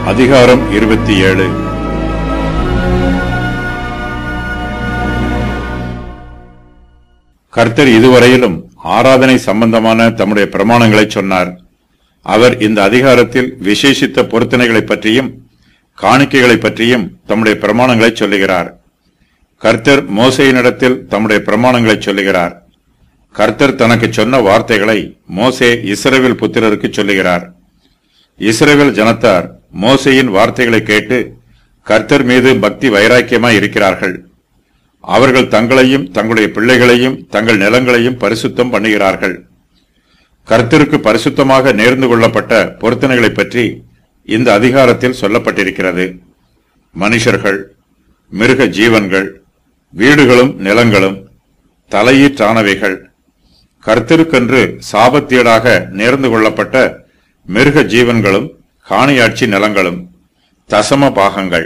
அதிகாரம் 27. கர்த்தர் இதுவரையிலும் ஆராதனை சம்பந்தமான தம்முடைய பிரமாணங்களை சொன்னார். அவர் இந்த அதிகாரத்தில் விசேஷித்த பொருத்தனைகளை பற்றியும் காணிக்கைகளை பற்றியும் தம்முடைய பிரமாணங்களை சொல்லுகிறார். கர்த்தர் மோசேயினிடத்தில் தம்முடைய பிரமாணங்களை சொல்லுகிறார். கர்த்தர் தனக்கு சொன்ன வார்த்தைகளை மோசே இஸ்ரவேல் புத்திரருக்கு சொல்லுகிறார். இஸ்ரவேல் ஜனத்தார் மோசேயின் வார்த்தைகளை கேட்டு கர்த்தர் மீது பக்தி வைராக்கியமாய் இருக்கிறார்கள். அவர்கள் தங்களையும் தங்களுடைய பிள்ளைகளையும் தங்கள் நிலங்களையும் பரிசுத்தம் பண்ணுகிறார்கள். கர்த்தருக்கு பரிசுத்தமாக நேர்ந்து கொள்ளப்பட்ட பொருத்தனைகளை பற்றி இந்த அதிகாரத்தில் சொல்லப்பட்டிருக்கிறது. மனுஷர்கள், மிருக ஜீவன்கள், வீடுகளும் நிலங்களும், தலையீற்றானவைகள், கர்த்தருக்கென்று சாபத்தீடாக நேர்ந்து கொள்ளப்பட்ட மிருக ஜீவன்களும், காணியாட்சி நிலங்களும், தசம பாகங்கள்,